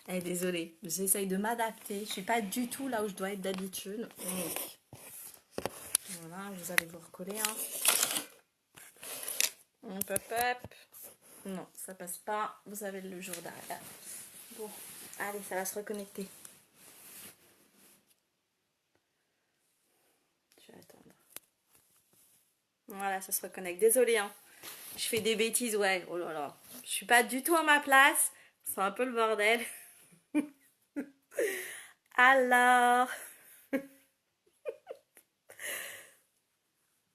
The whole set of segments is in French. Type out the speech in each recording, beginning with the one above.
Eh, désolée, j'essaye de m'adapter. Je suis pas du tout là où je dois être d'habitude. Donc, voilà, vous allez vous recoller. Hein. Hop, hop, hop. Non, ça passe pas. Vous avez le jour derrière. Bon, allez, ça va se reconnecter. Je vais attendre. Voilà, ça se reconnecte. Désolée, hein. Je fais des bêtises, ouais. Oh là là. Je suis pas du tout à ma place. C'est un peu le bordel. Alors.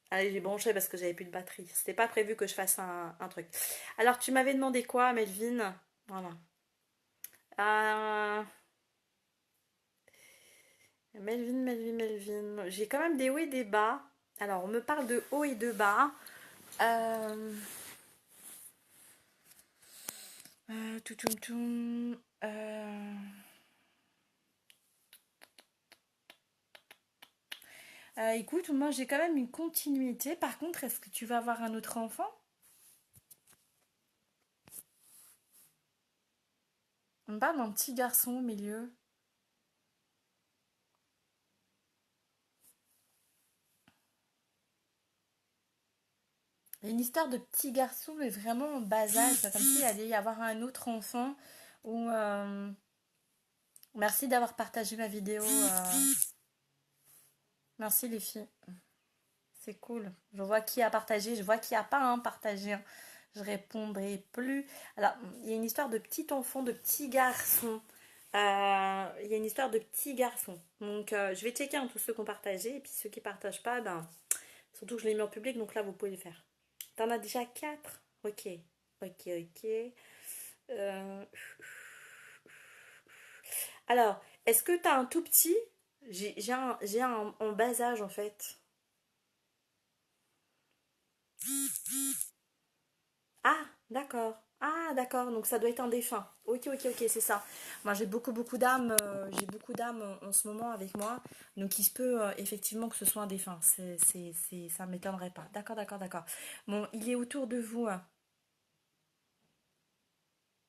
Allez, j'ai branché parce que j'avais plus de batterie. C'était pas prévu que je fasse un truc. Alors, tu m'avais demandé quoi, Melvin? Voilà. Euh, Melvin. J'ai quand même des hauts et des bas. Alors, on me parle de hauts et de bas. Euh... Tout, tout, tout. Écoute, moi j'ai quand même une continuité. Par contre, est-ce que tu vas avoir un autre enfant? On me parle d'un petit garçon au milieu. Il y a une histoire de petit garçon, mais vraiment en bas âge, comme s'il allait y avoir un autre enfant. Ou merci d'avoir partagé ma vidéo. Merci les filles. C'est cool. Je vois qui a partagé, je vois qui a pas partagé. Hein. Je répondrai plus. Alors, il y a une histoire de petit enfant, de petit garçon. Il y a une histoire de petit garçon. Donc, je vais checker tous ceux qui ont partagé. Et puis ceux qui partagent pas, ben, surtout que je l'ai mis en public, donc là, vous pouvez le faire. T'en as déjà 4. Ok. Ok. Euh, Alors, est-ce que t'as un tout petit? J'ai un en bas âge, en fait. Ah, d'accord. Ah, d'accord. Donc ça doit être un défunt. Ok, c'est ça. Moi, j'ai beaucoup d'âmes en ce moment avec moi. Donc il se peut effectivement que ce soit un défunt. Ça m'étonnerait pas. D'accord. Bon, il est autour de vous. Hein.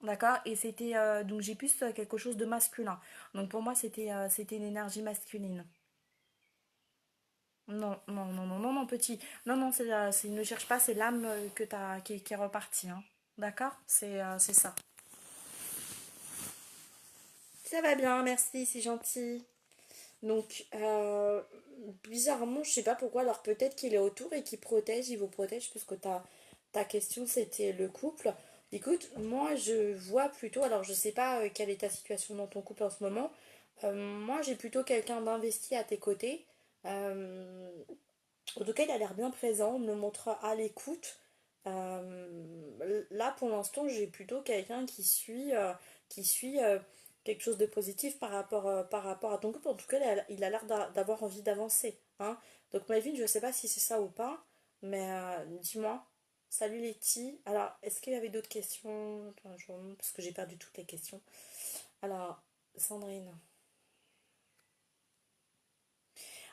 D'accord. Et c'était donc j'ai plus quelque chose de masculin. Donc pour moi, c'était une énergie masculine. Non, petit. Non, ne cherche pas, c'est l'âme que qui est repartie. Hein. D'accord. C'est ça. Ça va bien, merci, c'est gentil. Donc, bizarrement, je sais pas pourquoi, alors peut-être qu'il est autour et qu'il protège, il vous protège, puisque ta question c'était le couple. Écoute, moi je vois plutôt, alors je sais pas quelle est ta situation dans ton couple en ce moment, moi j'ai plutôt quelqu'un d'investi à tes côtés. Euh, En tout cas, il a l'air bien présent, me montre à l'écoute. Là, pour l'instant, j'ai plutôt quelqu'un qui suit quelque chose de positif par rapport à ton couple. En tout cas, il a l'air d'avoir envie d'avancer. Hein. Donc, Melvin, je ne sais pas si c'est ça ou pas, mais dis-moi. Salut Letty. Alors, est-ce qu'il y avait d'autres questions? Attends, parce que j'ai perdu toutes les questions. Alors, Sandrine.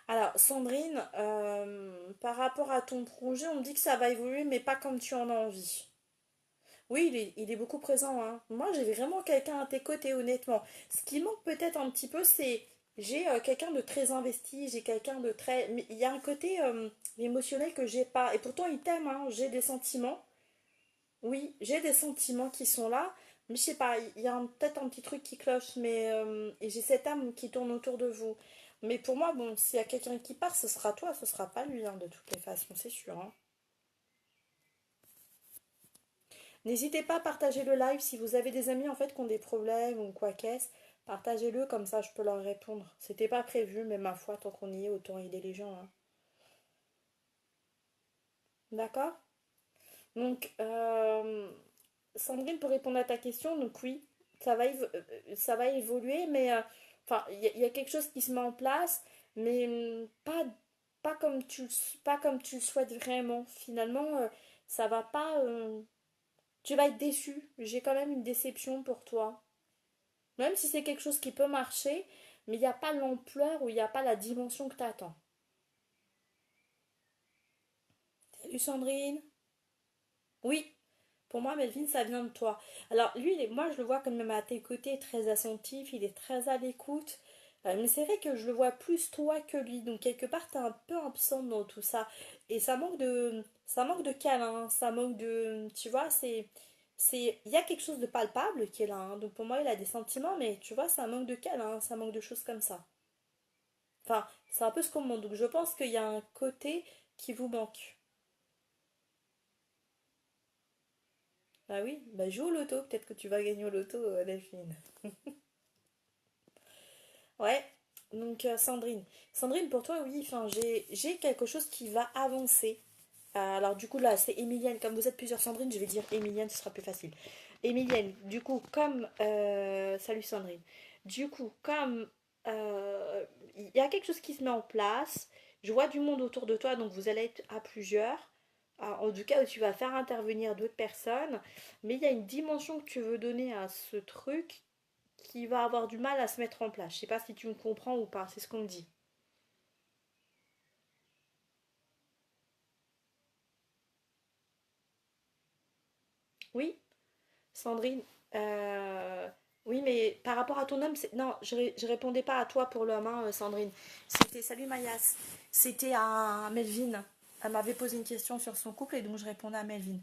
Alors, Sandrine, par rapport à ton projet, on me dit que ça va évoluer, mais pas comme tu en as envie. Oui, il est beaucoup présent, hein. Moi, j'ai vraiment quelqu'un à tes côtés, honnêtement. Ce qui manque peut-être un petit peu, c'est j'ai quelqu'un de très investi, j'ai quelqu'un de très. Mais il y a un côté émotionnel que j'ai pas. Et pourtant, il t'aime, hein. J'ai des sentiments. Oui, j'ai des sentiments qui sont là. Mais je sais pas, il y a peut-être un petit truc qui cloche, mais et j'ai cette âme qui tourne autour de vous. Mais pour moi, bon, s'il y a quelqu'un qui part, ce sera toi, ce sera pas lui, hein, de toutes les façons, c'est sûr. Hein. N'hésitez pas à partager le live si vous avez des amis en fait qui ont des problèmes ou quoi qu'est-ce. Partagez-le comme ça, je peux leur répondre. C'était pas prévu, mais ma foi, tant qu'on y est, autant aider les gens. Hein. D'accord. Donc, Sandrine, pour répondre à ta question, donc oui, ça va évoluer, mais enfin, il y a quelque chose qui se met en place, mais pas comme pas comme tu le souhaites vraiment. Finalement, ça va pas. Tu vas être déçu. J'ai quand même une déception pour toi. Même si c'est quelque chose qui peut marcher, mais il n'y a pas l'ampleur ou il n'y a pas la dimension que tu attends. Salut Sandrine. Oui, Pour moi, Melvin, ça vient de toi. Alors, lui, moi, je le vois quand même à tes côtés, très attentif, il est très à l'écoute. Mais c'est vrai que je le vois plus toi que lui. Donc, quelque part, t'es un peu absent dans tout ça. Et ça manque de câlin, ça manque de, tu vois, il y a quelque chose de palpable qui est là, hein. Donc, pour moi, il a des sentiments, mais tu vois, ça manque de câlin, ça manque de choses comme ça. Enfin, c'est un peu ce qu'on montre. Donc, je pense qu'il y a un côté qui vous manque. Ah oui, bah joue au loto, peut-être que tu vas gagner au loto, Delphine. Ouais, donc Sandrine. Sandrine, pour toi, oui, enfin, j'ai quelque chose qui va avancer. Alors du coup, là, c'est Emilienne. Comme vous êtes plusieurs Sandrine, je vais dire Emilienne, ce sera plus facile. Emilienne, du coup, comme... salut Sandrine. Du coup, comme il y a quelque chose qui se met en place, je vois du monde autour de toi, donc vous allez être à plusieurs. En tout cas, tu vas faire intervenir d'autres personnes. Mais il y a une dimension que tu veux donner à ce truc qui va avoir du mal à se mettre en place. Je sais pas si tu me comprends ou pas, c'est ce qu'on me dit. Oui, Sandrine. euh, Oui, mais par rapport à ton homme, non, je répondais pas à toi pour l'homme, hein, Sandrine. C'était, salut Mayas, c'était à Melvin. Elle m'avait posé une question sur son couple et donc je répondais à Melvin.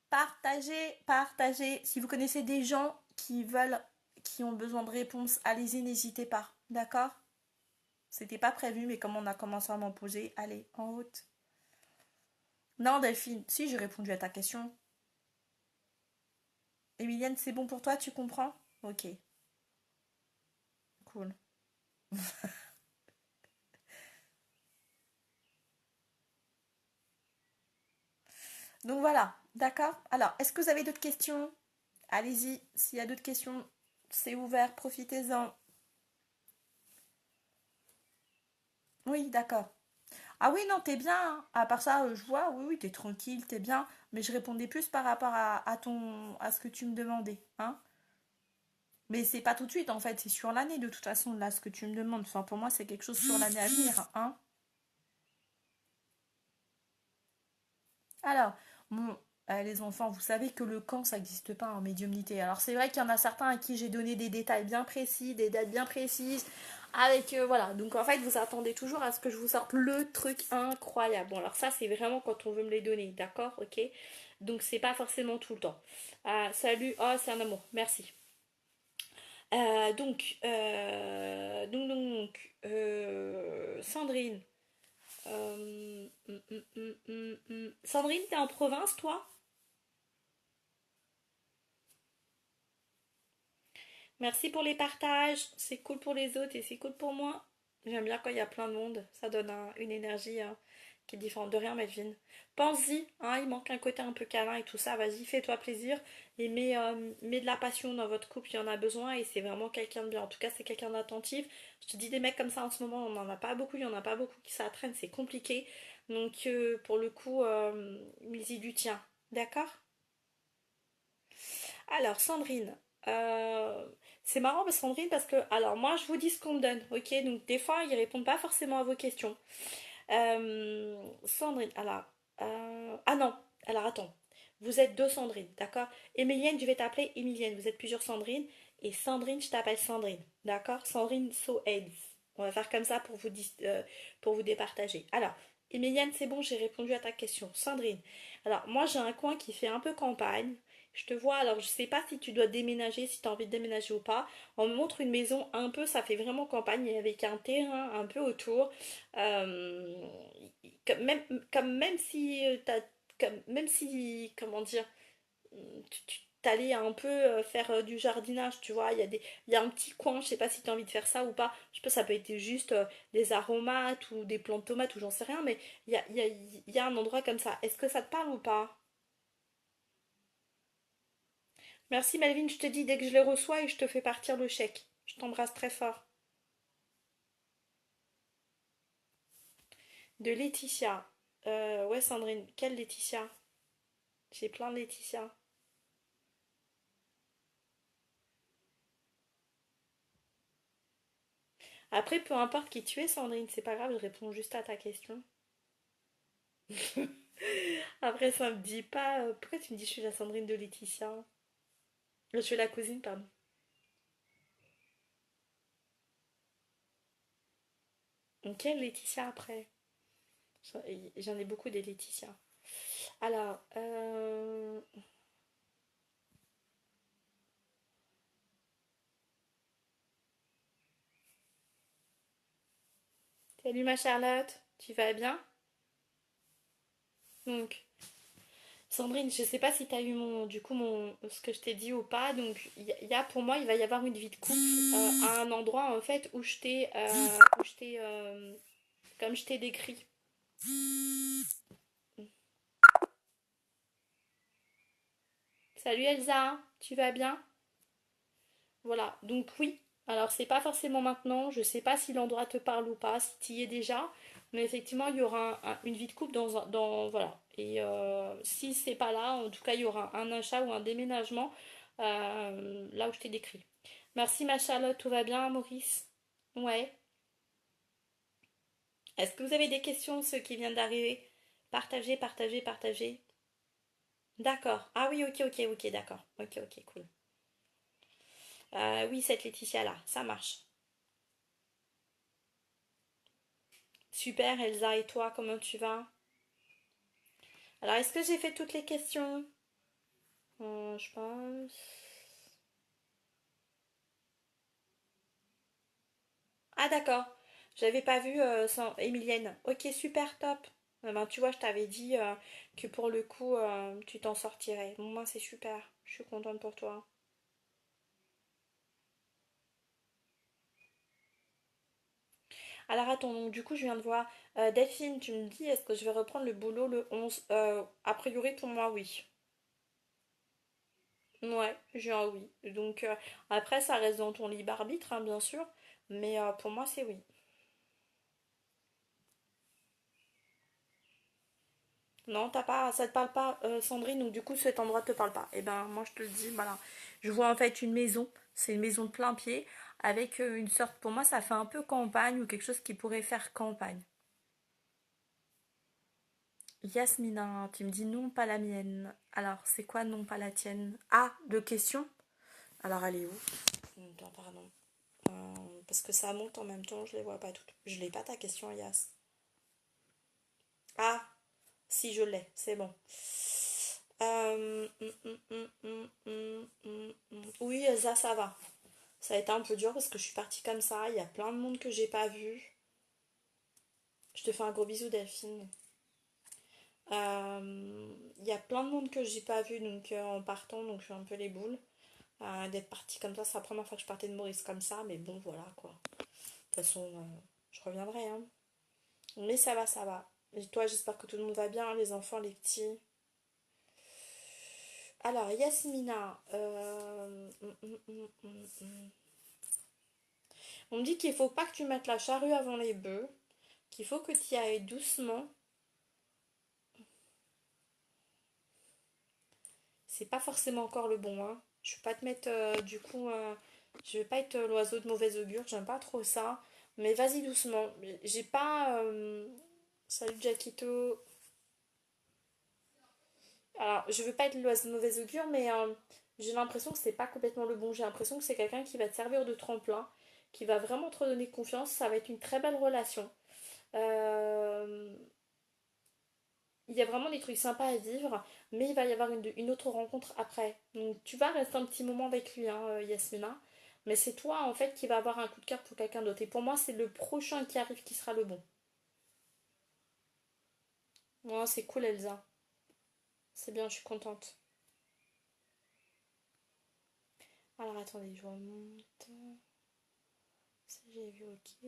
Partagez, partagez. Si vous connaissez des gens qui veulent, qui ont besoin de réponses, allez-y, n'hésitez pas. D'accord? C'était pas prévu, mais comme on a commencé à m'en poser, allez, en route. Non, Delphine, si j'ai répondu à ta question. Emilienne, c'est bon pour toi, tu comprends? Ok, cool. Donc voilà, d'accord? Alors, est-ce que vous avez d'autres questions? Allez-y, s'il y a d'autres questions, c'est ouvert, profitez-en. Oui, d'accord. Ah oui, non, t'es bien, hein. À part ça, je vois, oui, oui, t'es tranquille, t'es bien. Mais je répondais plus par rapport à ce que tu me demandais, hein? Mais c'est pas tout de suite, en fait, c'est sur l'année, de toute façon, là, ce que tu me demandes. Enfin, pour moi, c'est quelque chose sur l'année à venir, hein? Alors, bon, les enfants, vous savez que le camp, ça n'existe pas en médiumnité. Alors, c'est vrai qu'il y en a certains à qui j'ai donné des détails bien précis, des dates bien précises, avec, voilà. Donc, en fait, vous attendez toujours à ce que je vous sorte le truc incroyable. Bon, alors ça, c'est vraiment quand on veut me les donner, d'accord? Ok? Donc, c'est pas forcément tout le temps. Ah, salut, oh, c'est un amour, merci. Sandrine. Sandrine, t'es en province, toi? Merci pour les partages, c'est cool pour les autres et c'est cool pour moi. J'aime bien quand il y a plein de monde, ça donne une énergie qui est différente de rien, Melvin. Pense-y, hein, il manque un côté un peu câlin et tout ça, vas-y, fais-toi plaisir et mets de la passion dans votre couple, il y en a besoin et c'est vraiment quelqu'un de bien. En tout cas, c'est quelqu'un d'attentif. Je te dis, des mecs comme ça en ce moment, on n'en a pas beaucoup, il n'y en a pas beaucoup qui ça traîne, c'est compliqué. Donc, pour le coup, mise-y du tien, d'accord? Alors, Sandrine, euh, c'est marrant, Sandrine, parce que, alors moi, je vous dis ce qu'on me donne, ok? Donc, des fois, ils répondent pas forcément à vos questions. Sandrine, alors, ah non, alors attends, vous êtes deux Sandrine, d'accord? Emilienne, je vais t'appeler Emilienne, vous êtes plusieurs Sandrine, et Sandrine, je t'appelle Sandrine, d'accord? Sandrine So Aids. On va faire comme ça pour vous départager. Alors, Emilienne, c'est bon, j'ai répondu à ta question. Sandrine, alors moi j'ai un coin qui fait un peu campagne. Je te vois, alors je sais pas si tu dois déménager, si tu as envie de déménager ou pas. On me montre une maison un peu, ça fait vraiment campagne, avec un terrain un peu autour. Euh, comme même, comme même si même si, comment dire, tu t'allais un peu faire du jardinage, tu vois, il y a un petit coin, je sais pas si tu as envie de faire ça ou pas. Je sais pas, ça peut être juste des aromates ou des plants de tomates ou j'en sais rien, mais il y a un endroit comme ça. Est-ce que ça te parle ou pas? Merci Melvin, je te dis dès que je les reçois et je te fais partir le chèque. Je t'embrasse très fort. De Laetitia. Ouais Sandrine, quelle Laetitia? J'ai plein de Laetitia. Après, peu importe qui tu es, Sandrine, c'est pas grave, je réponds juste à ta question. Après, ça me dit pas. Pourquoi tu me dis je suis la Sandrine de Laetitia? Je suis la cousine, pardon. Donc, quelle Laetitia après? J'en ai beaucoup des Laetitia. Alors, salut ma Charlotte, tu vas bien? Donc, Sandrine, je sais pas si tu as eu du coup, ce que je t'ai dit ou pas. Donc, pour moi, il va y avoir une vie de couple à un endroit en fait comme je t'ai décrit. Salut Elsa, tu vas bien? Voilà, donc oui. Alors, c'est pas forcément maintenant. Je sais pas si l'endroit te parle ou pas, si tu y es déjà. Mais effectivement, il y aura une vie de couple voilà. Et si c'est pas là, en tout cas, il y aura un achat ou un déménagement là où je t'ai décrit. Merci ma Charlotte, tout va bien, Maurice? Ouais. Est-ce que vous avez des questions, ceux qui viennent d'arriver? Partagez, partagez, partagez. D'accord. Ah oui, ok, ok, ok, d'accord. Ok, ok, cool. Oui, cette Laetitia-là, ça marche. Super, Elsa, et toi, comment tu vas? Alors, est-ce que j'ai fait toutes les questions? Je pense. Ah, d'accord. J'avais pas vu sans Emilienne. Ok, super, top. Ben, tu vois, je t'avais dit que pour le coup, tu t'en sortirais. Bon, moi, c'est super. Je suis contente pour toi. Alors, attends, donc, du coup, je viens de voir. Delphine, tu me dis, est-ce que je vais reprendre le boulot le 11? A priori, pour moi, oui. Ouais, j'ai un oui. Donc, après, ça reste dans ton libre arbitre, hein, bien sûr. Mais pour moi, c'est oui. Non, t'as pas, ça te parle pas, Sandrine, donc du coup cet endroit te parle pas. Et ben moi je te le dis, voilà. Je vois en fait une maison, c'est une maison de plein pied, avec une sorte, pour moi ça fait un peu campagne ou quelque chose qui pourrait faire campagne. Yasmina, tu me dis non, pas la mienne. Alors c'est quoi non, pas la tienne? Ah, deux questions? Alors elle est où? Attends, pardon. Parce que ça monte en même temps, je les vois pas toutes. Je l'ai pas ta question, Yas. Ah, si je l'ai, c'est bon. Oui, Elsa, ça va. Ça a été un peu dur parce que je suis partie comme ça. Il y a plein de monde que j'ai pas vu. Je te fais un gros bisou, Delphine. Il y a plein de monde que j'ai pas vu donc en partant, donc je suis un peu les boules. D'être partie comme ça, c'est la première fois que je partais de Maurice comme ça, mais bon, voilà quoi. De toute façon, je reviendrai, hein. Mais ça va, ça va. Et toi, j'espère que tout le monde va bien, les enfants, les petits. Alors, Yasmina, on me dit qu'il faut pas que tu mettes la charrue avant les bœufs, qu'il faut que tu y ailles doucement. C'est pas forcément encore le bon, hein. Je vais pas te mettre du coup, je vais pas être l'oiseau de mauvaise augure, j'aime pas trop ça. Mais vas-y doucement. J'ai pas. Salut Jackito. Alors, je veux pas être l'oiseau de mauvaise augure, mais j'ai l'impression que c'est pas complètement le bon. J'ai l'impression que c'est quelqu'un qui va te servir de tremplin, qui va vraiment te redonner confiance. Ça va être une très belle relation. Euh, Il y a vraiment des trucs sympas à vivre, mais il va y avoir une autre rencontre après. Donc tu vas rester un petit moment avec lui, hein, Yasmina. Mais c'est toi en fait qui va avoir un coup de cœur pour quelqu'un d'autre. Et pour moi, c'est le prochain qui arrive qui sera le bon. Ouais, c'est cool, Elsa. C'est bien, je suis contente. Alors attendez, je remonte. Ça, j'ai vu, ok.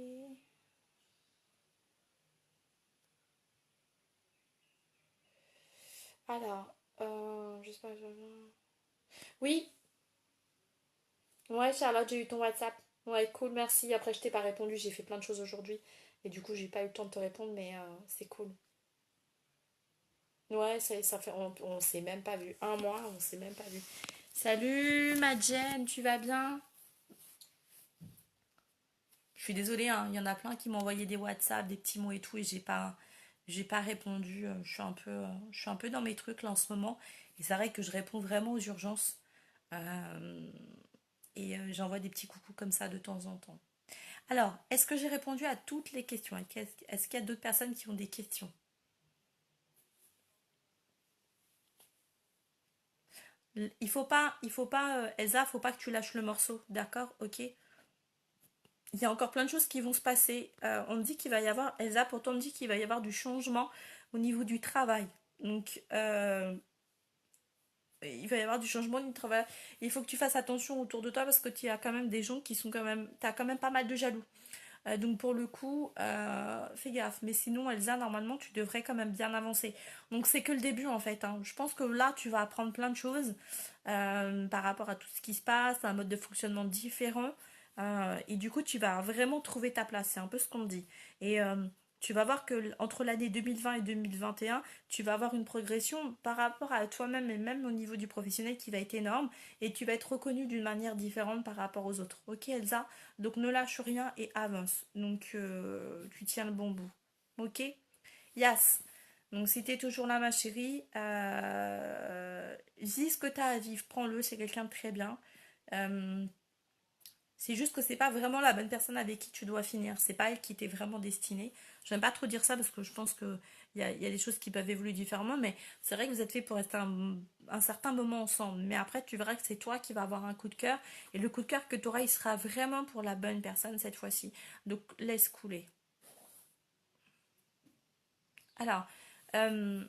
Alors, j'espère que je... Oui, ouais, Charlotte, j'ai eu ton WhatsApp. Ouais, cool, merci. Après, je t'ai pas répondu, j'ai fait plein de choses aujourd'hui. Et du coup, j'ai pas eu le temps de te répondre, mais c'est cool. Ouais, ça fait, on s'est même pas vu. Un mois, on s'est même pas vu. Salut, ma Jen, tu vas bien? Je suis désolée, hein, il y en a plein qui m'ont envoyé des WhatsApp, des petits mots et tout, et j'ai pas. J'ai pas répondu, je suis un peu dans mes trucs là en ce moment. Et c'est vrai que je réponds vraiment aux urgences. Euh, J'envoie des petits coucous comme ça de temps en temps. Alors, est-ce que j'ai répondu à toutes les questions? Est-ce qu'il y a d'autres personnes qui ont des questions? Elsa, faut pas que tu lâches le morceau, d'accord? Ok? Il y a encore plein de choses qui vont se passer. On me dit qu'il va y avoir, Elsa, pourtant on me dit qu'il va y avoir du changement au niveau du travail. Donc, il va y avoir du changement du travail. Il faut que tu fasses attention autour de toi parce que tu as quand même des gens qui sont quand même, t'as quand même pas mal de jaloux. Donc pour le coup, fais gaffe. Mais sinon, Elsa, normalement, tu devrais quand même bien avancer. Donc c'est que le début en fait, hein. Je pense que là, tu vas apprendre plein de choses par rapport à tout ce qui se passe, un mode de fonctionnement différent. Et du coup, tu vas vraiment trouver ta place. C'est un peu ce qu'on me dit. Et tu vas voir que entre l'année 2020 et 2021, tu vas avoir une progression par rapport à toi-même et même au niveau du professionnel qui va être énorme. Et tu vas être reconnu d'une manière différente par rapport aux autres. Ok, Elsa? Donc ne lâche rien et avance. Donc tu tiens le bon bout. Ok? Yes. Donc si t'es toujours là ma chérie, vis ce que t'as à vivre, prends-le, c'est quelqu'un de très bien. Euh, c'est juste que c'est pas vraiment la bonne personne avec qui tu dois finir. C'est pas elle qui t'est vraiment destinée. J'aime pas trop dire ça parce que je pense que il y a des choses qui peuvent évoluer différemment, mais c'est vrai que vous êtes fait pour rester un certain moment ensemble. Mais après, tu verras que c'est toi qui vas avoir un coup de cœur. Et le coup de cœur que tu auras, il sera vraiment pour la bonne personne cette fois-ci. Donc laisse couler. Alors, euh,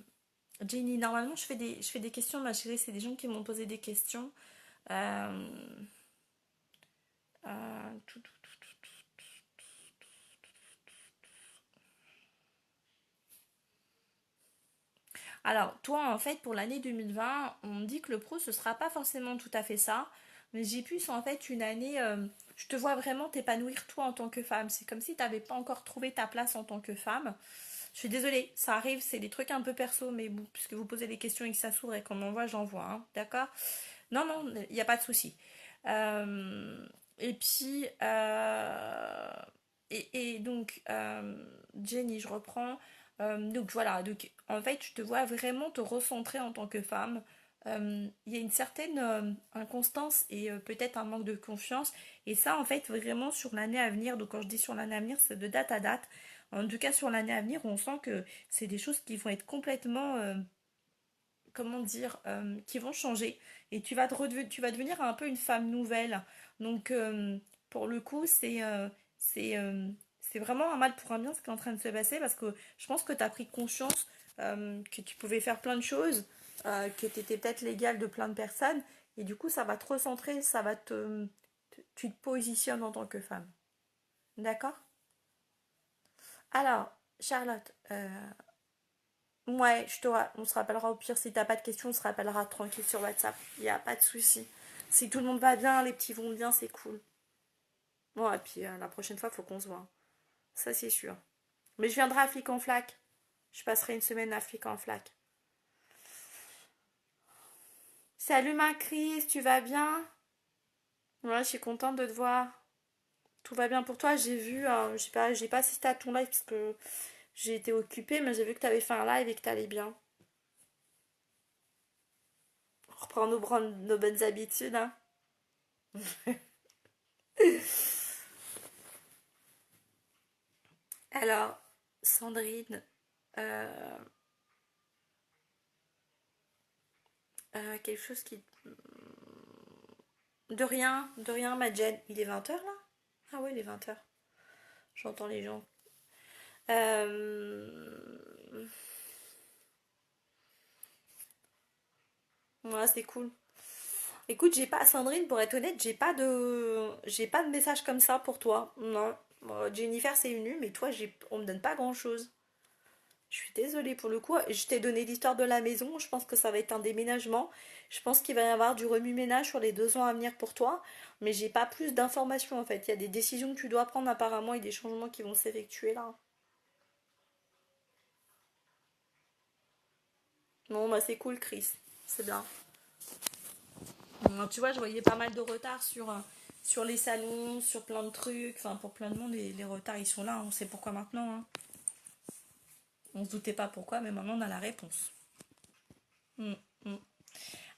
Jenny, normalement, je fais des questions, ma chérie. C'est des gens qui m'ont posé des questions. Euh, tout, tout, tout, tout. Alors, toi, en fait, pour l'année 2020, on me dit que le pro, ce sera pas forcément tout à fait ça. Mais j'ai plus, en fait, une année, je te vois vraiment t'épanouir toi en tant que femme. C'est comme si tu n'avais pas encore trouvé ta place en tant que femme. Je suis désolée, ça arrive, c'est des trucs un peu perso, mais bon, puisque vous posez des questions et que ça s'ouvre et qu'on m'envoie, j'envoie, hein, d'accord? Non, non, il n'y a pas de souci. Euh, et puis, et donc, Jenny, je reprends. Donc voilà, donc en fait, je te vois vraiment te recentrer en tant que femme. Il y a une certaine inconstance et peut-être un manque de confiance. Et ça, en fait, vraiment sur l'année à venir. Donc quand je dis sur l'année à venir, c'est de date à date. En tout cas, sur l'année à venir, on sent que c'est des choses qui vont être complètement comment dire, qui vont changer. Et tu vas devenir un peu une femme nouvelle. Donc, pour le coup, c'est, euh, c'est vraiment un mal pour un bien ce qui est en train de se passer parce que je pense que tu as pris conscience que tu pouvais faire plein de choses, que tu étais peut-être l'égal de plein de personnes. Et du coup, ça va te recentrer, tu te positionnes en tant que femme. D'accord? Alors, Charlotte, ouais, on se rappellera au pire. Si t'as pas de questions, on se rappellera tranquille sur WhatsApp. Il n'y a pas de souci. Si tout le monde va bien, les petits vont bien, c'est cool. Bon, et puis la prochaine fois, faut qu'on se voit. Ça, c'est sûr. Mais je viendrai à Flic en Flac. Je passerai une semaine à Flic en Flac. Salut ma Chris, tu vas bien? Ouais, je suis contente de te voir. Tout va bien pour toi? J'ai vu, j'ai pas assisté à ton live parce que j'ai été occupée, mais j'ai vu que t'avais fait un live et que t'allais bien. On reprend nos bonnes habitudes, hein. Alors, Sandrine, euh, quelque chose qui... de rien, ma Jen. Il est 20 heures là? Ah oui, il est 20 heures. J'entends les gens. Euh... Ouais, c'est cool. Écoute, j'ai pas, Sandrine, pour être honnête, j'ai pas de message comme ça pour toi. Non. Jennifer, c'est une mais toi, on me donne pas grand-chose. Je suis désolée pour le coup. Je t'ai donné l'histoire de la maison. Je pense que ça va être un déménagement. Je pense qu'il va y avoir du remue-ménage sur les 2 ans à venir pour toi. Mais j'ai pas plus d'informations en fait. Il y a des décisions que tu dois prendre apparemment et des changements qui vont s'effectuer là. Bon, bah c'est cool, Chris. C'est bien. Tu vois, je voyais pas mal de retard sur les salons, sur plein de trucs. Enfin, pour plein de monde, les retards ils sont là. On sait pourquoi maintenant, hein. On se doutait pas pourquoi, mais maintenant on a la réponse. Mm, mm.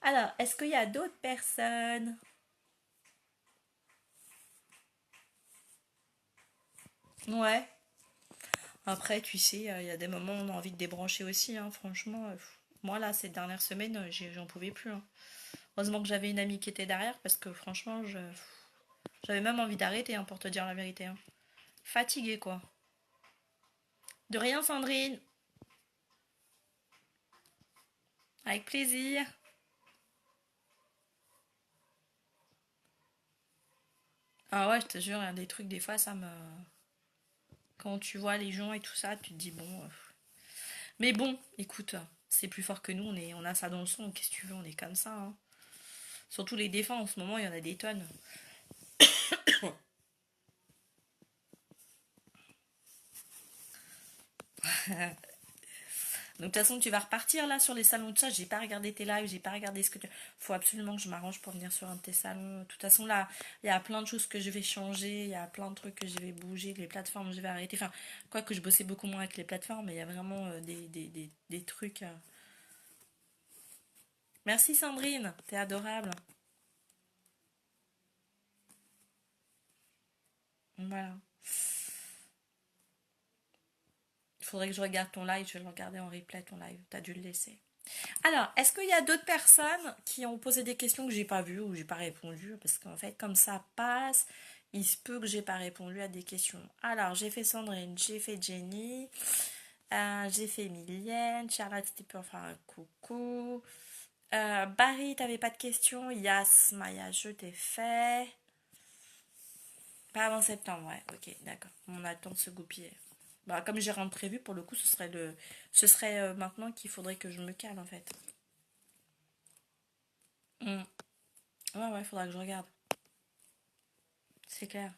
Alors, est-ce qu'il y a d'autres personnes? Ouais. Après, tu sais, il y a des moments où on a envie de débrancher aussi, hein, franchement. Moi, là, ces dernières semaines, j'en pouvais plus, hein. Heureusement que j'avais une amie qui était derrière, parce que franchement, j'avais même envie d'arrêter, hein, pour te dire la vérité, hein. Fatiguée, quoi. De rien, Sandrine. Avec plaisir. Ah ouais, je te jure, il y a des trucs, des fois, ça me... Quand tu vois les gens et tout ça, tu te dis, bon... Mais bon, écoute, c'est plus fort que nous, on a ça dans le sang, qu'est-ce que tu veux, on est comme ça, hein. Surtout les défunts, en ce moment, il y en a des tonnes. Donc de toute façon, tu vas repartir là sur les salons de chat. J'ai pas regardé tes lives, j'ai pas regardé ce que tu... Faut absolument que je m'arrange pour venir sur un de tes salons. De toute façon, là, il y a plein de choses que je vais changer, il y a plein de trucs que je vais bouger, les plateformes, je vais arrêter. Enfin, quoi que je bossais beaucoup moins avec les plateformes, mais il y a vraiment des trucs. Merci Sandrine, t'es adorable. Voilà. Il faudrait que je regarde ton live, je vais le regarder en replay ton live. T'as dû le laisser. Alors, est-ce qu'il y a d'autres personnes qui ont posé des questions que j'ai pas vues ou j'ai pas répondu? Parce qu'en fait, comme ça passe, il se peut que j'ai pas répondu à des questions. Alors, j'ai fait Sandrine, j'ai fait Jenny, j'ai fait Emilienne, Charlotte, c'était pour faire un coucou. Barry, t'avais pas de questions? Yas, Maya, je t'ai fait. Pas avant septembre, ouais, ok, d'accord. On a le temps de se goupiller. Bah, comme j'ai rien de prévu, pour le coup, ce serait maintenant qu'il faudrait que je me cale en fait. Hmm. Ouais, ouais, faudra que je regarde. C'est clair.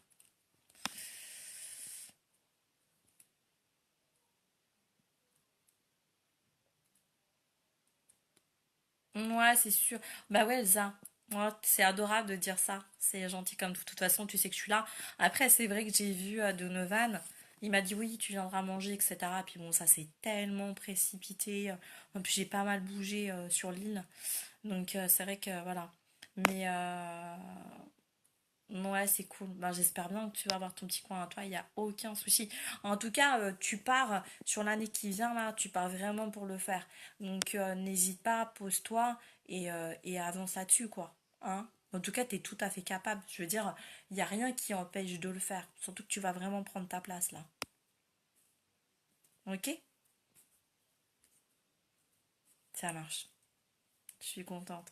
Ouais, c'est sûr. Bah ouais, Elsa. Ouais, c'est adorable de dire ça. C'est gentil comme tout. De toute façon, tu sais que je suis là. Après, c'est vrai que j'ai vu Donovan. Il m'a dit oui, tu viendras manger, etc. Puis bon, ça s'est tellement précipité. En plus, j'ai pas mal bougé sur l'île. Donc, c'est vrai que voilà. Mais ouais, c'est cool. Ben, j'espère bien que tu vas avoir ton petit coin à toi, il n'y a aucun souci. En tout cas, tu pars sur l'année qui vient, là, tu pars vraiment pour le faire. Donc, n'hésite pas, pose-toi et avance là-dessus, quoi. Hein? En tout cas, tu es tout à fait capable. Je veux dire, il n'y a rien qui empêche de le faire. Surtout que tu vas vraiment prendre ta place, là. Ok? Ça marche. Je suis contente.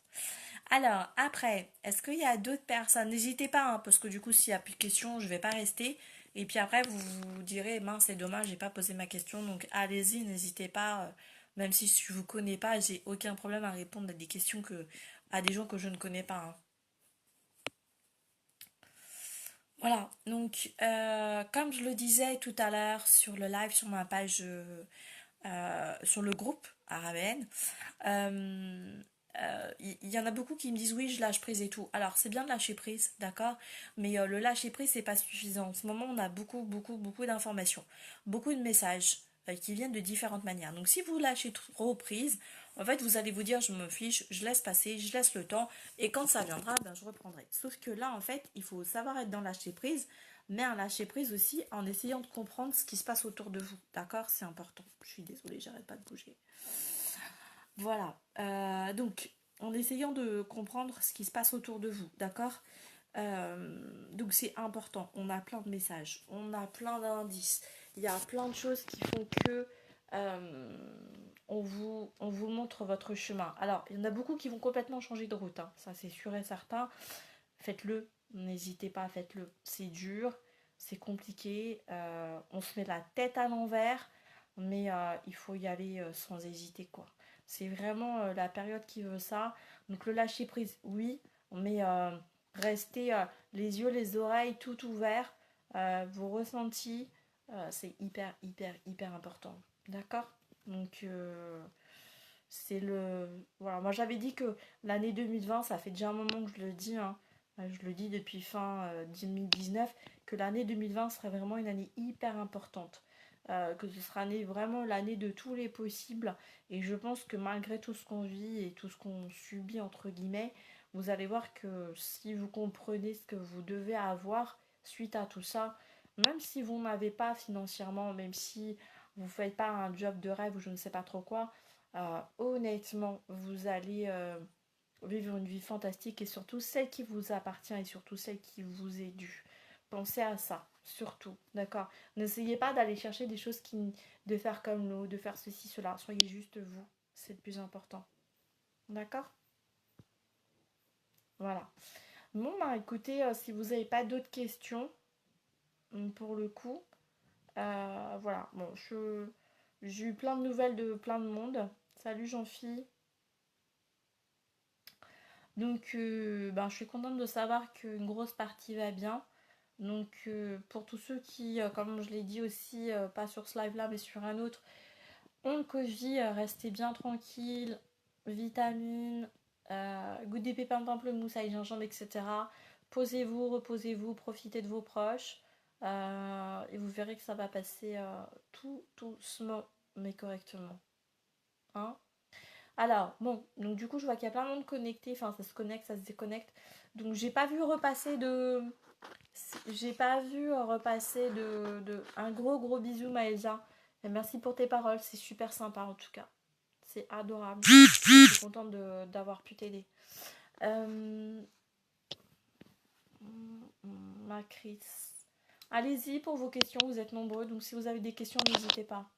Alors, après, est-ce qu'il y a d'autres personnes? N'hésitez pas, hein, parce que du coup, s'il n'y a plus de questions, je vais pas rester. Et puis après, vous vous direz, mince, c'est dommage, j'ai pas posé ma question. Donc, allez-y, n'hésitez pas. Même si je vous connais pas, j'ai aucun problème à répondre à des questions à des gens que je ne connais pas, hein. Voilà, donc comme je le disais tout à l'heure sur le live, sur ma page, sur le groupe Araben, il y en a beaucoup qui me disent oui, je lâche prise et tout. Alors c'est bien de lâcher prise, d'accord, mais le lâcher prise c'est pas suffisant. En ce moment, on a beaucoup, beaucoup, beaucoup d'informations, beaucoup de messages qui viennent de différentes manières. Donc si vous lâchez trop prise, en fait vous allez vous dire je me fiche, je laisse passer, je laisse le temps et quand ça viendra, ben, je reprendrai. Sauf que là en fait, il faut savoir être dans le lâcher prise, mais un lâcher prise aussi en essayant de comprendre ce qui se passe autour de vous, d'accord. C'est important. Je suis désolée, j'arrête pas de bouger. Voilà. Donc, en essayant de comprendre ce qui se passe autour de vous, d'accord. Donc, c'est important. On a plein de messages, on a plein d'indices. Il y a plein de choses qui font que euh, on vous montre votre chemin. Alors, il y en a beaucoup qui vont complètement changer de route, hein. Ça, c'est sûr et certain. Faites-le. N'hésitez pas, faites-le. C'est dur, c'est compliqué. On se met la tête à l'envers, mais il faut y aller sans hésiter, quoi. C'est vraiment la période qui veut ça. Donc le lâcher prise, oui, mais restez les yeux, les oreilles tout ouverts. Vos ressentis, c'est hyper, hyper, hyper important. D'accord. Donc c'est le... Voilà, moi j'avais dit que l'année 2020, ça fait déjà un moment que je le dis, hein, je le dis depuis fin 2019, que l'année 2020 serait vraiment une année hyper importante. que ce sera vraiment l'année de tous les possibles. Et je pense que malgré tout ce qu'on vit et tout ce qu'on subit, entre guillemets, vous allez voir que si vous comprenez ce que vous devez avoir suite à tout ça, même si vous n'avez pas financièrement, même si vous ne faites pas un job de rêve ou je ne sais pas trop quoi, honnêtement, vous allez vivre une vie fantastique et surtout celle qui vous appartient et surtout celle qui vous est due. Pensez à ça, surtout, d'accord? N'essayez pas d'aller chercher des choses de faire comme l'eau, de faire ceci, cela. Soyez juste vous, c'est le plus important. D'accord? Voilà. Bon, bah écoutez, si vous n'avez pas d'autres questions, pour le coup, voilà. Bon, j'ai eu plein de nouvelles de plein de monde. Salut Jean-Phi. Donc, ben, je suis contente de savoir qu'une grosse partie va bien. Donc, pour tous ceux qui, comme je l'ai dit aussi, pas sur ce live-là, mais sur un autre, ont le Covid, restez bien tranquille, vitamines, gouttes des pépins de pamplemousse avec gingembre, etc. Posez-vous, reposez-vous, profitez de vos proches. Et vous verrez que ça va passer tout doucement, mais correctement. Hein. Alors, bon, donc du coup, je vois qu'il y a plein de monde connecté. Enfin, ça se connecte, ça se déconnecte. Donc, j'ai pas vu repasser de. J'ai pas vu repasser un gros bisou, Maëza. Et merci pour tes paroles, c'est super sympa en tout cas. C'est adorable. Je suis contente d'avoir pu t'aider. Euh... Ma Chris. Allez-y pour vos questions, vous êtes nombreux. Donc, si vous avez des questions, n'hésitez pas.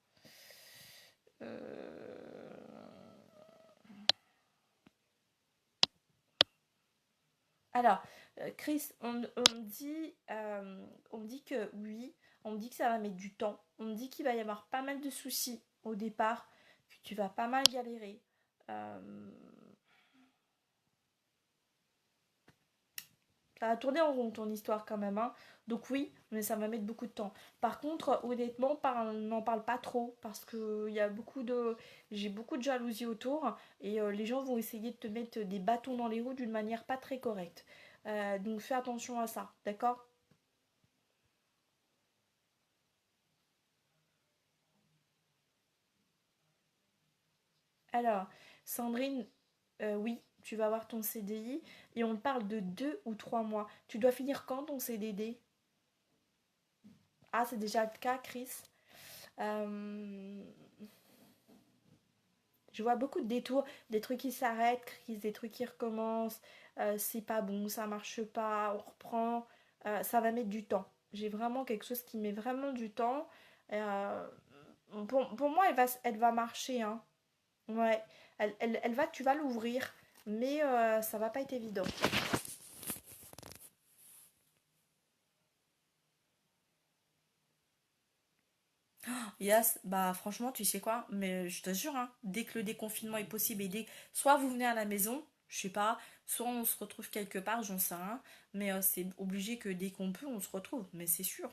Alors, Chris, on me dit que oui, on me dit que ça va mettre du temps. On me dit qu'il va y avoir pas mal de soucis au départ, que tu vas pas mal galérer. Euh, Ça va tourner en rond ton histoire quand même, hein. Donc oui, mais ça va mettre beaucoup de temps. Par contre, honnêtement, n'en parle pas trop parce que j'ai beaucoup de jalousie autour et les gens vont essayer de te mettre des bâtons dans les roues d'une manière pas très correcte. Donc fais attention à ça, d'accord? Alors, Sandrine, oui, tu vas avoir ton CDI et on parle de 2 ou 3 mois. Tu dois finir quand ton CDD? Ah, c'est déjà le cas, Chris. Euh, Je vois beaucoup de détours, des trucs qui s'arrêtent, Chris, des trucs qui recommencent. C'est pas bon, ça marche pas, on reprend. Ça va mettre du temps. J'ai vraiment quelque chose qui met vraiment du temps. Euh, pour moi, elle va marcher, hein. Ouais, tu vas l'ouvrir, mais ça va pas être évident. Yes, bah franchement, tu sais quoi, mais je te jure, hein, dès que le déconfinement est possible et soit vous venez à la maison, je sais pas, soit on se retrouve quelque part, j'en sais rien, mais c'est obligé que dès qu'on peut, on se retrouve, mais c'est sûr.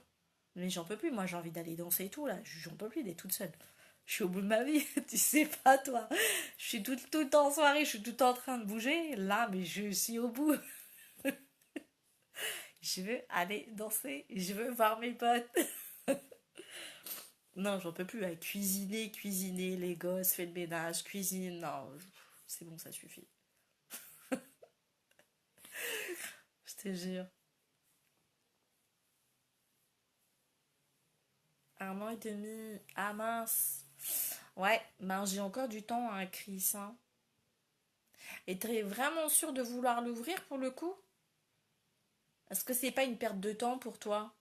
Mais j'en peux plus, moi j'ai envie d'aller danser et tout, là, j'en peux plus d'être toute seule. Je suis au bout de ma vie, tu sais pas toi. Je suis tout le temps en soirée, je suis tout le temps en train de bouger, là, mais je suis au bout. Je veux aller danser, je veux voir mes potes. Non, j'en peux plus. Cuisiner, les gosses, faire le ménage, cuisine. Non, c'est bon, ça suffit. Je te jure. 1 an et demi. Ah mince. Ouais, ben j'ai encore du temps, hein, Chris. Hein. Et t'es vraiment sûr de vouloir l'ouvrir pour le coup? Est-ce que c'est pas une perte de temps pour toi?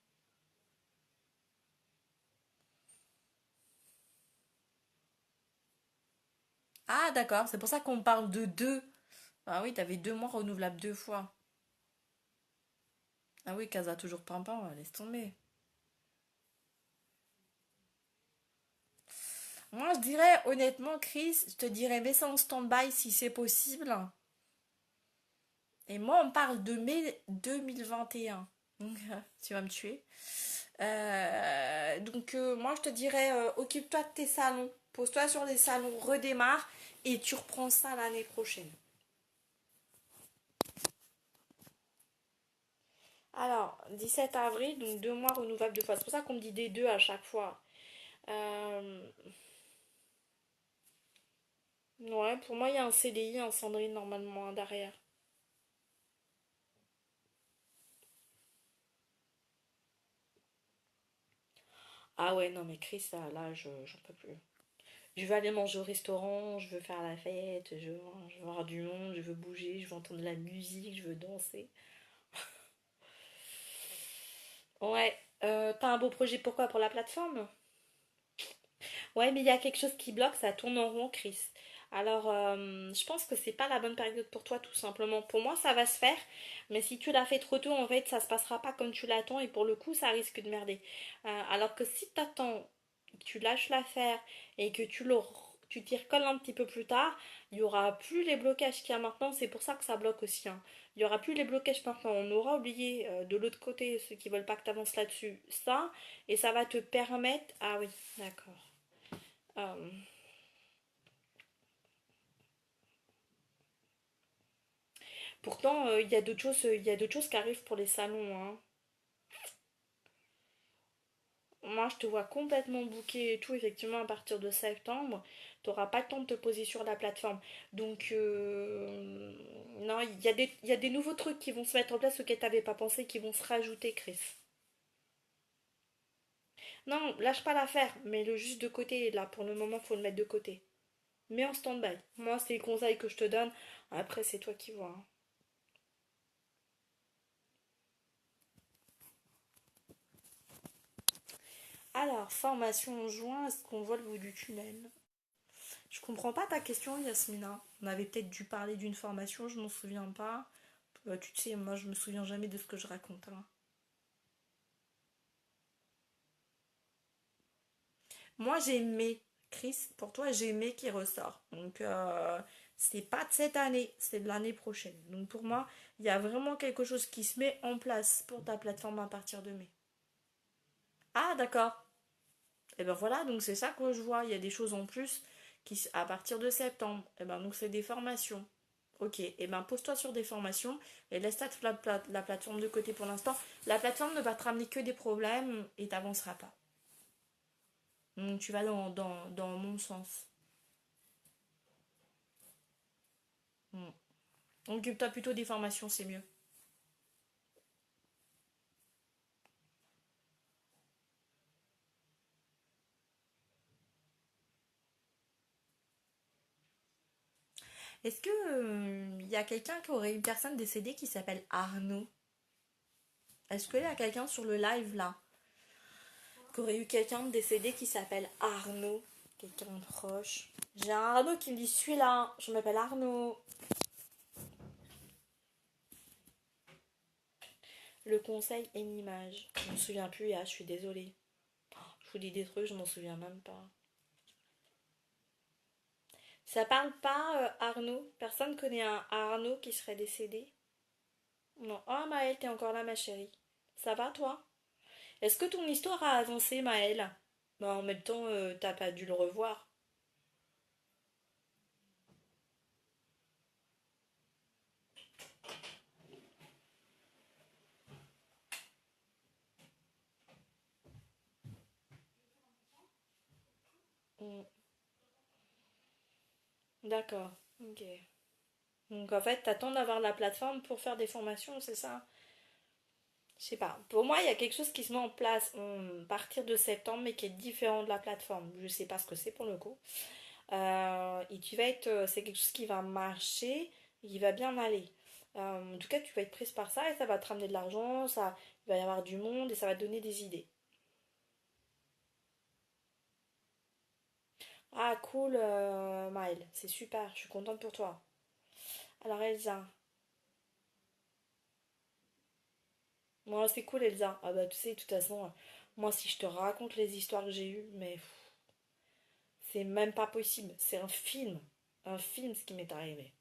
Ah d'accord, c'est pour ça qu'on parle de deux. Ah oui, t'avais 2 mois renouvelables 2 fois. Ah oui, Casa toujours pimpant, laisse tomber. Moi, je dirais honnêtement, Chris, je te dirais mets ça en stand-by si c'est possible. Et moi, on parle de mai 2021. Donc, tu vas me tuer. Moi, je te dirais, occupe-toi de tes salons. Pose-toi sur les salons, redémarre. Et tu reprends ça l'année prochaine. Alors, 17 avril, donc 2 mois renouvelables 2 fois. C'est pour ça qu'on me dit des deux à chaque fois. Euh, Ouais, pour moi, il y a un CDI, un Sandrine normalement derrière. Ah ouais, non, mais Chris, là, j'en peux plus. Je veux aller manger au restaurant, je veux faire la fête, je veux voir du monde, je veux bouger, je veux entendre de la musique, je veux danser. Ouais, t'as un beau projet pourquoi? Pour la plateforme? Ouais, mais il y a quelque chose qui bloque, ça tourne en rond, Chris. Alors, je pense que c'est pas la bonne période pour toi, tout simplement. Pour moi, ça va se faire, mais si tu l'as fait trop tôt, en fait, ça se passera pas comme tu l'attends et pour le coup, ça risque de merder. Alors que si t'attends, que tu lâches l'affaire et que tu t'y recolles un petit peu plus tard, il y aura plus les blocages qu'il y a maintenant. C'est pour ça que ça bloque aussi, hein. Il y aura plus les blocages maintenant. On aura oublié de l'autre côté ceux qui veulent pas que tu avances là-dessus, ça, et ça va te permettre. Ah oui, d'accord. Euh, Pourtant, il y a d'autres choses qui arrivent pour les salons, hein. Moi, je te vois complètement booké et tout, effectivement, à partir de septembre. Tu n'auras pas le temps de te poser sur la plateforme. Donc, non, il y a des nouveaux trucs qui vont se mettre en place auxquels tu n'avais pas pensé, qui vont se rajouter, Chris. Non, lâche pas l'affaire, mais le juste de côté, là, pour le moment, faut le mettre de côté. Mais en stand-by. Moi, c'est les conseils que je te donne. Après, c'est toi qui vois, hein. Alors, formation en juin, est-ce qu'on voit le bout du tunnel? Je comprends pas ta question, Yasmina. On avait peut-être dû parler d'une formation, je m'en souviens pas. Tu sais, moi, je me souviens jamais de ce que je raconte, hein. Moi, j'ai aimé, Chris, pour toi, j'ai aimé qui ressort. Donc, c'est pas de cette année, c'est de l'année prochaine. Donc, pour moi, il y a vraiment quelque chose qui se met en place pour ta plateforme à partir de mai. Ah, d'accord. Et ben voilà, donc c'est ça que je vois. Il y a des choses en plus à partir de septembre. Et ben donc c'est des formations. Ok, et ben pose-toi sur des formations et laisse la plateforme de côté pour l'instant. La plateforme ne va te ramener que des problèmes et t'avanceras pas. Donc tu vas dans mon sens. Mm. Occupe-toi plutôt des formations, c'est mieux. Est-ce que il y a quelqu'un qui aurait une personne décédée qui s'appelle Arnaud? Est-ce qu'il y a quelqu'un sur le live là qui aurait eu quelqu'un de décédé qui s'appelle Arnaud? Quelqu'un de proche. J'ai un Arnaud qui me dit suis là, je m'appelle Arnaud. Le conseil est une image. Je me souviens plus, je suis désolée. Je vous dis des trucs, je m'en souviens même pas. Ça parle pas Arnaud. Personne connaît un Arnaud qui serait décédé. Non. Ah Maëlle, t'es encore là ma chérie. Ça va toi? Est-ce que ton histoire a avancé Maëlle? Bah en même temps, t'as pas dû le revoir. Hmm. D'accord. Ok. Donc en fait, t'attends d'avoir la plateforme pour faire des formations, c'est ça? Je sais pas. Pour moi, il y a quelque chose qui se met en place à partir de septembre, mais qui est différent de la plateforme. Je sais pas ce que c'est pour le coup. Et c'est quelque chose qui va marcher, et qui va bien aller. En tout cas, tu vas être prise par ça et ça va te ramener de l'argent, il va y avoir du monde et ça va te donner des idées. Ah, cool, Maëlle, c'est super, je suis contente pour toi. Alors, Elsa, moi, c'est cool, Elsa. Ah, bah, tu sais, de toute façon, moi, si je te raconte les histoires que j'ai eues, mais c'est même pas possible. C'est un film. Un film, ce qui m'est arrivé.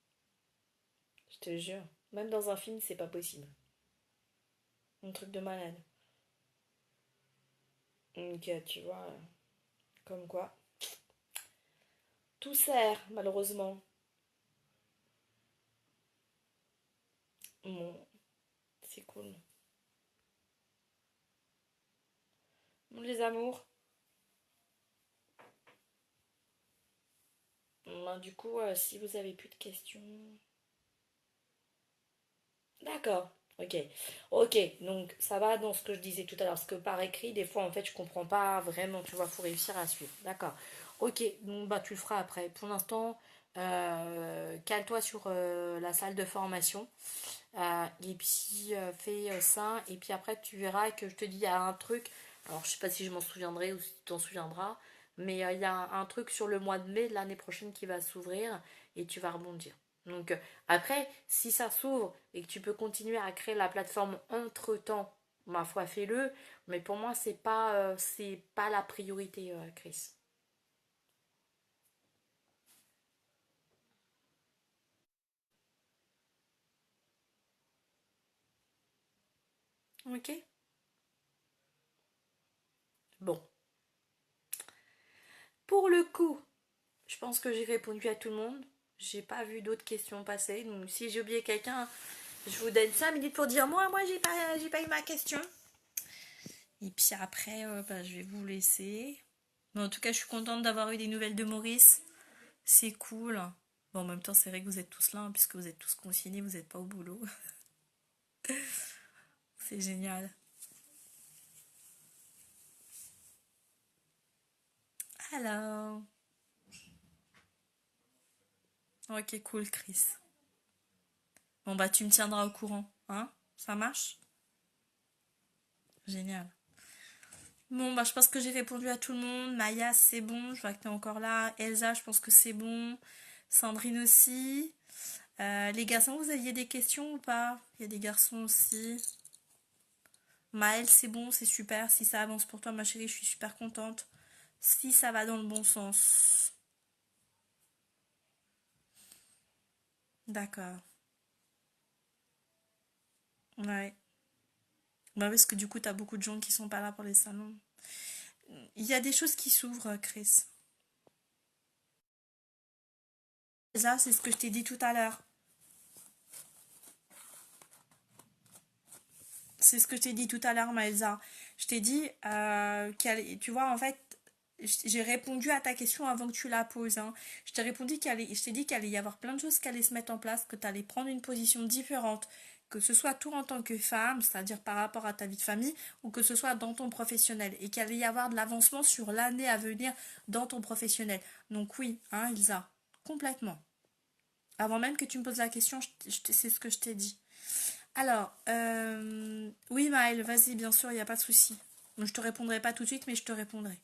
Je te jure. Même dans un film, c'est pas possible. Un truc de malade. Donc, tu vois, comme quoi. Tout sert, malheureusement. Bon, c'est cool. Bon, les amours, Ben, du coup, si vous avez plus de questions. D'accord. Ok. Ok. Donc ça va dans ce que je disais tout à l'heure. Parce que par écrit, des fois, en fait, je comprends pas vraiment. Tu vois, faut réussir à suivre. D'accord. Ok. Donc bah tu le feras après. Pour l'instant, cale-toi sur la salle de formation. Et puis fais ça. Et puis après, tu verras que je te dis, il y a un truc. Alors, je sais pas si je m'en souviendrai ou si tu t'en souviendras. Mais il y a un truc sur le mois de mai de l'année prochaine qui va s'ouvrir et tu vas rebondir. Donc après, si ça s'ouvre et que tu peux continuer à créer la plateforme entre-temps, ma foi, fais-le. Mais pour moi, c'est pas la priorité, Chris. Ok. Bon. Pour le coup, je pense que j'ai répondu à tout le monde. J'ai pas vu d'autres questions passer. Donc si j'ai oublié quelqu'un, je vous donne 5 minutes pour dire moi j'ai pas eu ma question. Et puis après, bah, je vais vous laisser. Mais en tout cas, je suis contente d'avoir eu des nouvelles de Maurice. C'est cool. Bon, en même temps, c'est vrai que vous êtes tous là, hein, puisque vous êtes tous confinés, vous n'êtes pas au boulot. C'est génial. Alors. Ok, cool, Chris. Bon, bah, tu me tiendras au courant, hein? Ça marche? Génial. Bon, bah, je pense que j'ai répondu à tout le monde. Maya, c'est bon. Je vois que t'es encore là. Elsa, je pense que c'est bon. Sandrine aussi. Les garçons, vous aviez des questions ou pas? Il y a des garçons aussi. Maël, c'est bon, c'est super. Si ça avance pour toi, ma chérie, je suis super contente. Si ça va dans le bon sens. D'accord. Ouais. Bah, parce que du coup, t'as beaucoup de gens qui sont pas là pour les salons. Il y a des choses qui s'ouvrent, Chris. Ça, c'est ce que je t'ai dit tout à l'heure. C'est ce que je t'ai dit tout à l'heure, Maëlza. Je t'ai dit, tu vois, en fait, j'ai répondu à ta question avant que tu la poses, hein. Je t'ai dit qu'il allait y avoir plein de choses qui allaient se mettre en place, que tu allais prendre une position différente, que ce soit toi en tant que femme, c'est-à-dire par rapport à ta vie de famille, ou que ce soit dans ton professionnel, et qu'il allait y avoir de l'avancement sur l'année à venir dans ton professionnel. Donc oui, hein, Elsa, complètement. Avant même que tu me poses la question, c'est ce que je t'ai dit. Alors, oui, Maëlle, vas-y, bien sûr, il n'y a pas de souci. Je te répondrai pas tout de suite, mais je te répondrai.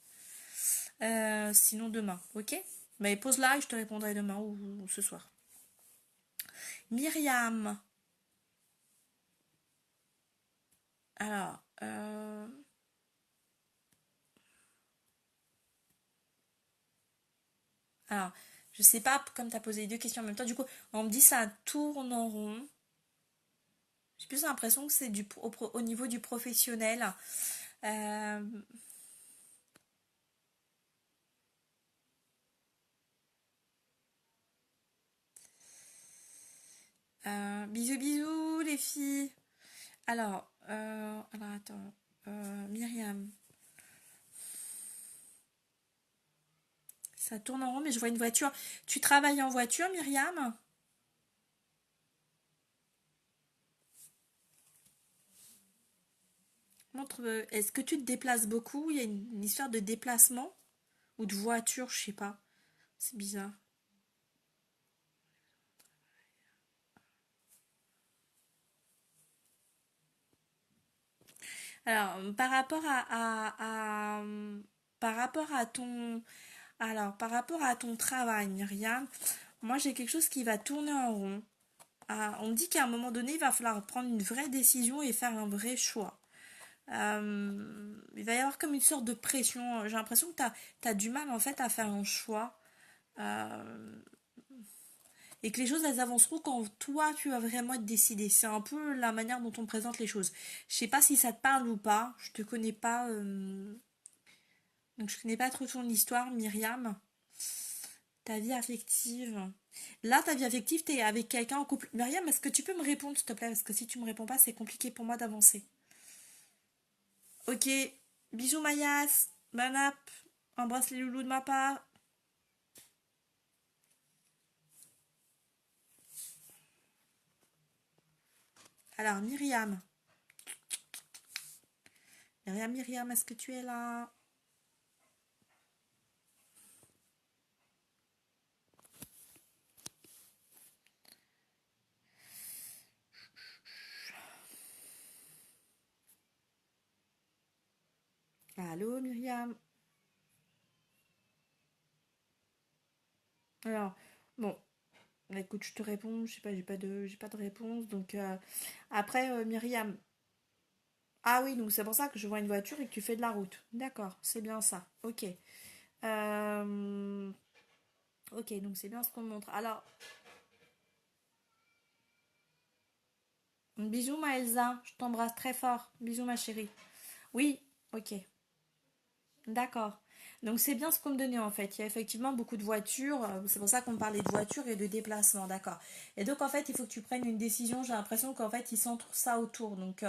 Sinon, demain, ok? Mais pose-la et je te répondrai demain ou ce soir. Myriam, alors, alors, je sais pas, comme tu as posé les deux questions en même temps, du coup, on me dit ça tourne en rond. J'ai plus l'impression que c'est au niveau du professionnel. Euh, bisous, bisous, les filles. Alors attends. Myriam. Ça tourne en rond, mais je vois une voiture. Tu travailles en voiture, Myriam? Montre. Est-ce que tu te déplaces beaucoup? Il y a une histoire de déplacement ou de voiture, je sais pas. C'est bizarre. Alors, par rapport à par rapport à ton travail, Myriam, moi j'ai quelque chose qui va tourner en rond. On me dit qu'à un moment donné, il va falloir prendre une vraie décision et faire un vrai choix. Il va y avoir comme une sorte de pression. J'ai l'impression que tu as du mal en fait à faire un choix. euh, et que les choses elles avanceront quand toi tu vas vraiment être décidé. C'est un peu la manière dont on présente les choses. Je sais pas si ça te parle ou pas. Je te connais pas. Donc je connais pas trop ton histoire, Myriam. Ta vie affective. Là, ta vie affective, t'es avec quelqu'un en couple. Myriam, est-ce que tu peux me répondre, s'il te plaît? Parce que si tu me réponds pas, c'est compliqué pour moi d'avancer. Ok. Bisous, Mayas. Manap. Embrasse les loulous de ma part. Alors, Myriam. Myriam, est-ce que tu es là? Allô, Myriam? Alors, bon, bah, écoute, je te réponds, je sais pas, j'ai pas de réponse. Donc, après, Myriam. Ah oui, donc c'est pour ça que je vois une voiture et que tu fais de la route. D'accord, c'est bien ça. Ok. Euh, Ok, donc c'est bien ce qu'on me montre. Alors, bisous ma Elsa, je t'embrasse très fort. Bisous ma chérie. Oui, ok. D'accord. Donc c'est bien ce qu'on me donnait en fait. Il y a effectivement beaucoup de voitures. C'est pour ça qu'on parlait de voitures et de déplacement. D'accord. Et donc en fait, il faut que tu prennes une décision. J'ai l'impression qu'en fait, ils centrent ça autour. Donc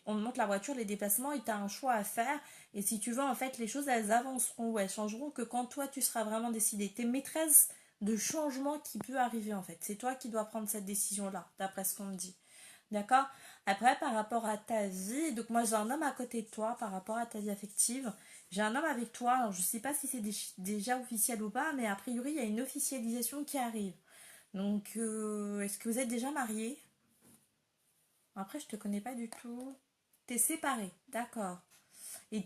on me montre la voiture, les déplacements, et tu as un choix à faire. Et si tu veux, en fait, les choses, elles avanceront ou elles changeront que quand toi, tu seras vraiment décidé. T'es maîtresse de changement qui peut arriver en fait. C'est toi qui dois prendre cette décision-là, d'après ce qu'on me dit. D'accord. Après, par rapport à ta vie, donc moi j'ai un homme à côté de toi par rapport à ta vie affective. J'ai un homme avec toi, alors je sais pas si c'est déjà officiel ou pas, mais a priori il y a une officialisation qui arrive. Donc est-ce que vous êtes déjà mariés? Après je te connais pas du tout. T'es séparé, d'accord. Et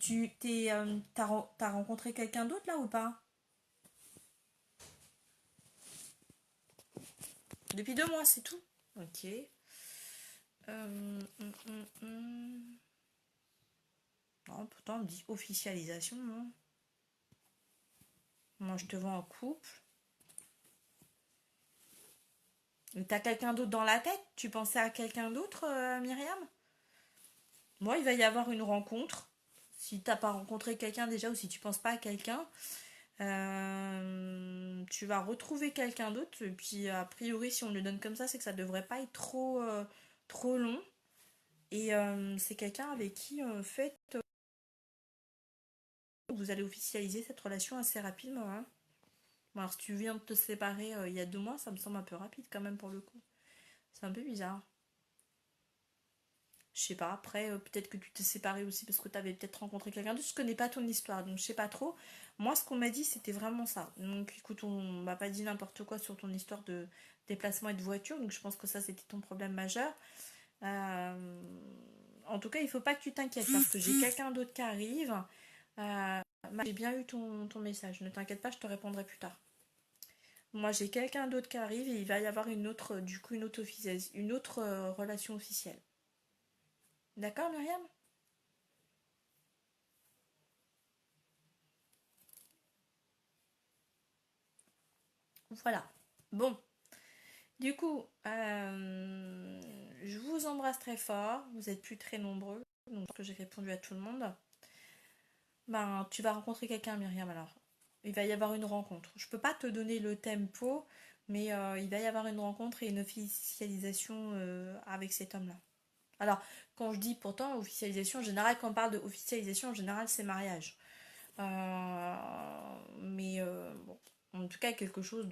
t'as rencontré quelqu'un d'autre là ou pas? Depuis 2 mois, c'est tout? Ok. Hum. Non, pourtant on me dit officialisation, non? Moi je te vois en couple. T'as quelqu'un d'autre dans la tête? Tu pensais à quelqu'un d'autre, Myriam? Moi, il va y avoir une rencontre. Si t'as pas rencontré quelqu'un déjà ou si tu penses pas à quelqu'un, tu vas retrouver quelqu'un d'autre. Et puis, a priori, si on le donne comme ça, c'est que ça devrait pas être trop long. Et c'est quelqu'un avec qui, en fait, vous allez officialiser cette relation assez rapidement, hein. Bon, alors, si tu viens de te séparer il y a 2 mois, ça me semble un peu rapide quand même pour le coup. C'est un peu bizarre. Je sais pas, après, peut-être que tu t'es séparé aussi parce que tu avais peut-être rencontré quelqu'un d'autre. Je connais pas ton histoire, donc je sais pas trop. Moi, ce qu'on m'a dit, c'était vraiment ça. Donc, écoute, on m'a pas dit n'importe quoi sur ton histoire de déplacement et de voiture, donc je pense que ça, c'était ton problème majeur. Euh, En tout cas, il faut pas que tu t'inquiètes parce que j'ai quelqu'un d'autre qui arrive. J'ai bien eu ton message, ne t'inquiète pas, je te répondrai plus tard. Moi, j'ai quelqu'un d'autre qui arrive et il va y avoir une autre, du coup, une autre relation officielle. D'accord, Myriam? Voilà. Bon, du coup, je vous embrasse très fort. Vous êtes plus très nombreux, donc que j'ai répondu à tout le monde. Ben, tu vas rencontrer quelqu'un, Myriam, alors. Il va y avoir une rencontre. Je peux pas te donner le tempo, mais il va y avoir une rencontre et une officialisation avec cet homme-là. Alors, quand je dis pourtant officialisation, en général, quand on parle de officialisation, en général, c'est mariage. Mais bon, en tout cas, quelque chose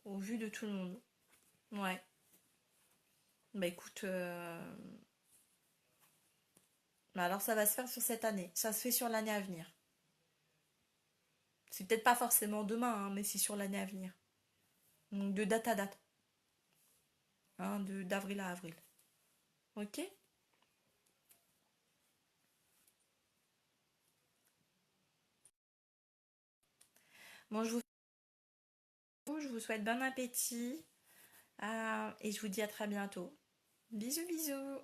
au vu de tout le monde. Ouais. Bah écoute, bah alors ça va se faire sur cette année. Ça se fait sur l'année à venir. C'est peut-être pas forcément demain, hein, mais c'est sur l'année à venir. Donc de date à date, hein, d'avril à avril. Ok. Bon, je vous souhaite bon appétit et je vous dis à très bientôt. Bisous, bisous.